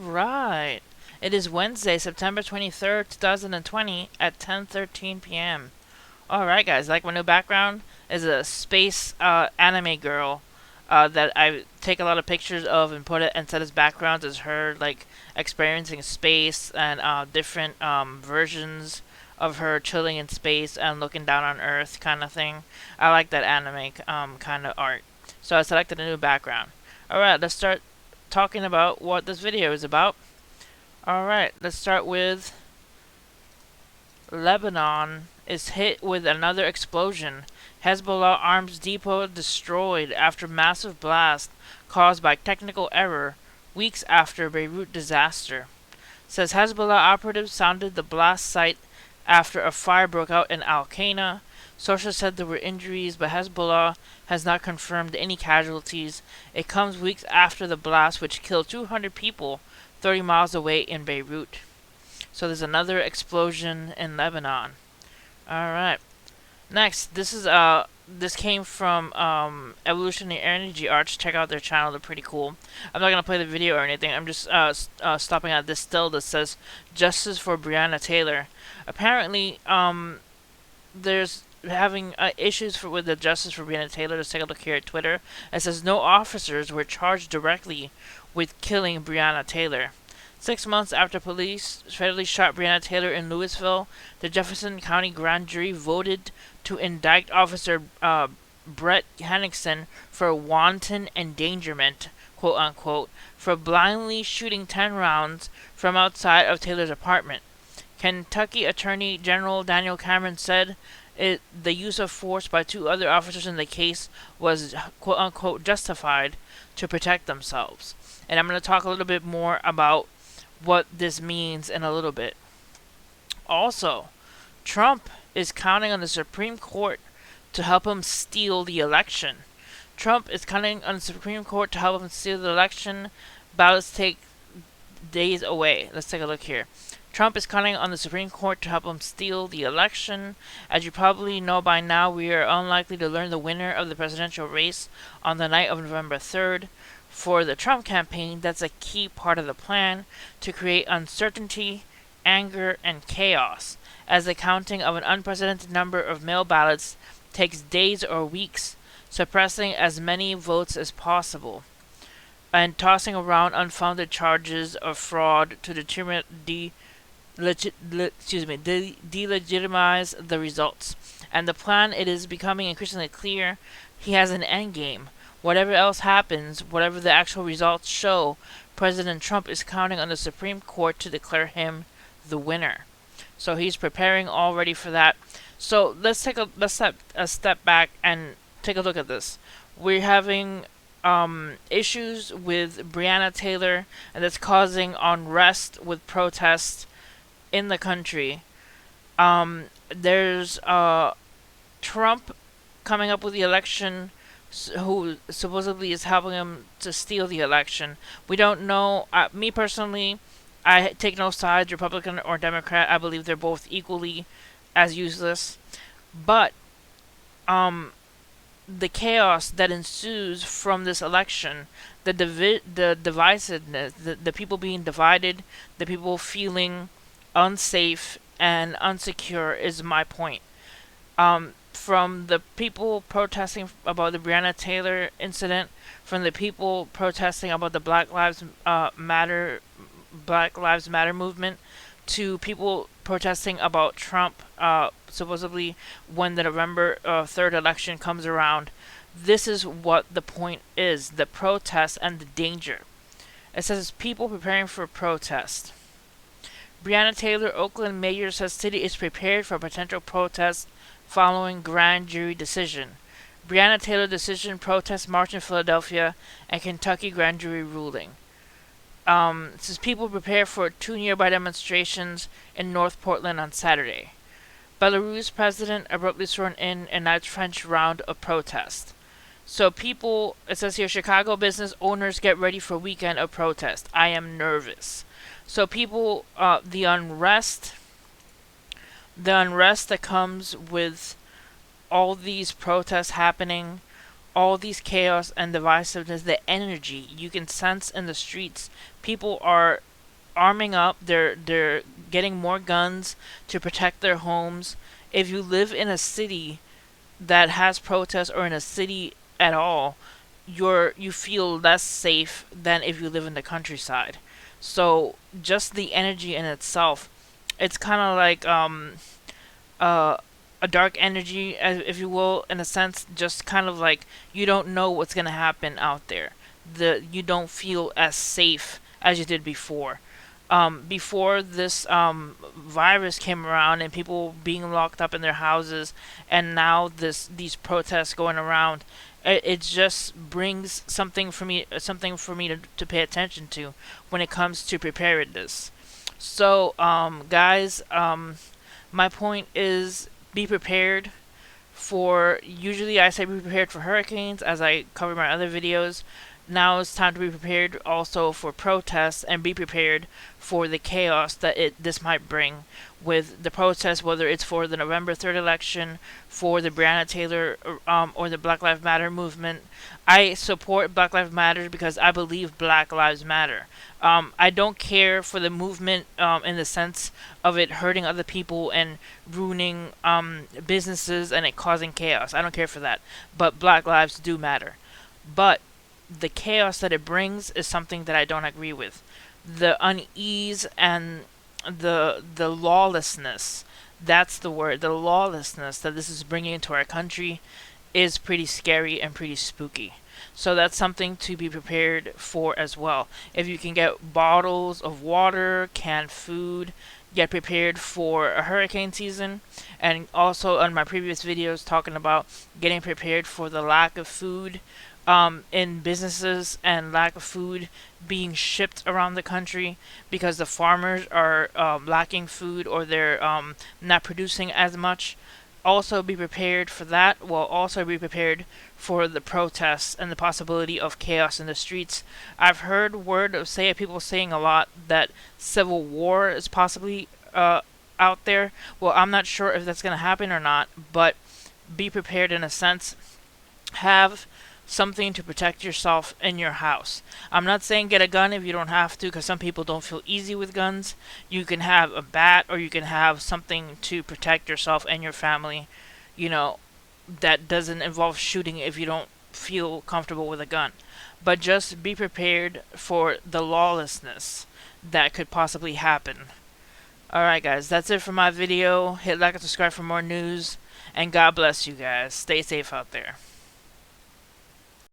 right. It is Wednesday, September 23rd, 2020 at 10:13 p.m. Alright, guys, like my new background is a space anime girl that I take a lot of pictures of and put it and set as backgrounds as her, like, experiencing space and different versions of her chilling in space and looking down on Earth kind of thing. I like that anime kind of art. So I selected a new background. Alright, let's start talking about what this video is about. Alright, let's start with Lebanon is hit with another explosion. Hezbollah arms depot destroyed after massive blast caused by technical error weeks after Beirut disaster. Says Hezbollah operatives sounded the blast site after a fire broke out in Al-Qaeda. Sources said there were injuries, but Hezbollah has not confirmed any casualties. It comes weeks after the blast, which killed 200 people 30 miles away in Beirut. So there's another explosion in Lebanon. Alright. Next, this came from Evolutionary Energy Arts. Check out their channel, they're pretty cool. I'm not gonna play the video or anything. I'm just stopping at this still that says Justice for Breonna Taylor. Apparently, there's having issues with the Justice for Breonna Taylor. Let's take a look here at Twitter. It says no officers were charged directly with killing Breonna Taylor. 6 months after police fatally shot Breonna Taylor in Louisville, the Jefferson County Grand Jury voted to indict Officer Brett Henningsen for wanton endangerment, quote unquote, for blindly shooting 10 rounds from outside of Taylor's apartment. Kentucky Attorney General Daniel Cameron said the use of force by 2 other officers in the case was, quote unquote, justified to protect themselves. And I'm going to talk a little bit more about what this means in a little bit. Also, Trump is counting on the Supreme Court to help him steal the election. Trump is counting on the Supreme Court to help him steal the election. Ballots take days away. Let's take a look here. Trump is counting on the Supreme Court to help him steal the election. As you probably know by now, we are unlikely to learn the winner of the presidential race on the night of November 3rd. For the Trump campaign, that's a key part of the plan to create uncertainty, anger, and chaos, as the counting of an unprecedented number of mail ballots takes days or weeks, suppressing as many votes as possible, and tossing around unfounded charges of fraud to delegitimize the results. And the plan, it is becoming increasingly clear, he has an endgame. Whatever else happens, whatever the actual results show, President Trump is counting on the Supreme Court to declare him the winner. So he's preparing already for that. So let's step a step back and take a look at this. We're having issues with Breonna Taylor, and that's causing unrest with protests in the country. There's Trump coming up with the election, who supposedly is helping him to steal the election. We don't know. Me personally, I take no sides, Republican or Democrat. I believe they're both equally as useless. But the chaos that ensues from this election, the divisiveness, the people being divided, the people feeling unsafe and unsecure is my point. From the people protesting about the Breonna Taylor incident, from the people protesting about the Black Lives Matter movement, to people protesting about Trump, supposedly when the November 3rd election comes around. This is what the point is: the protest and the danger. It says people preparing for protest. Breonna Taylor, Oakland mayor, says city is prepared for potential protest following grand jury decision. Breonna Taylor decision, protest march in Philadelphia, and Kentucky grand jury ruling. It says people prepare for 2 nearby demonstrations in North Portland on Saturday. Belarus president abruptly sworn in night's French round of protest. So people, it says here, Chicago business owners get ready for weekend of protest. I am nervous. So people, the unrest that comes with all these protests happening, all these chaos and divisiveness, the energy you can sense in the streets. People are arming up. They're getting more guns to protect their homes. If you live in a city that has protests, or in a city at all, you feel less safe than if you live in the countryside. So just the energy in itself, it's kind of like uh, a dark energy, if you will, in a sense. Just kind of like you don't know what's gonna happen out there. You don't feel as safe as you did before. Before this virus came around and people being locked up in their houses, and now these protests going around, it just brings something for me to pay attention to when it comes to preparedness. So, guys, my point is, be prepared for, usually I say be prepared for hurricanes, as I cover in my other videos. Now it's time to be prepared also for protests, and be prepared for the chaos that this might bring with the protests, whether it's for the November 3rd election, for the Breonna Taylor, or the Black Lives Matter movement. I support Black Lives Matter because I believe Black Lives Matter. I don't care for the movement in the sense of it hurting other people and ruining businesses and it causing chaos. I don't care for that. But Black lives do matter. But the chaos that it brings is something that I don't agree with. The unease and the lawlessness, that's the word, the lawlessness that this is bringing into our country is pretty scary and pretty spooky. So that's something to be prepared for as well. If you can get bottles of water, canned food, get prepared for a hurricane season. And also on my previous videos talking about getting prepared for the lack of food in businesses, and lack of food being shipped around the country because the farmers are lacking food, or they're not producing as much. Also be prepared for that. Well, also be prepared for the protests and the possibility of chaos in the streets. I've heard people saying a lot that civil war is possibly out there. Well, I'm not sure if that's going to happen or not, but be prepared in a sense. Have something to protect yourself in your house. I'm not saying get a gun if you don't have to, because some people don't feel easy with guns. You can have a bat, or you can have something to protect yourself and your family, you know, that doesn't involve shooting if you don't feel comfortable with a gun. But just be prepared for the lawlessness that could possibly happen. Alright guys, that's it for my video. Hit like and subscribe for more news, and God bless you guys. Stay safe out there.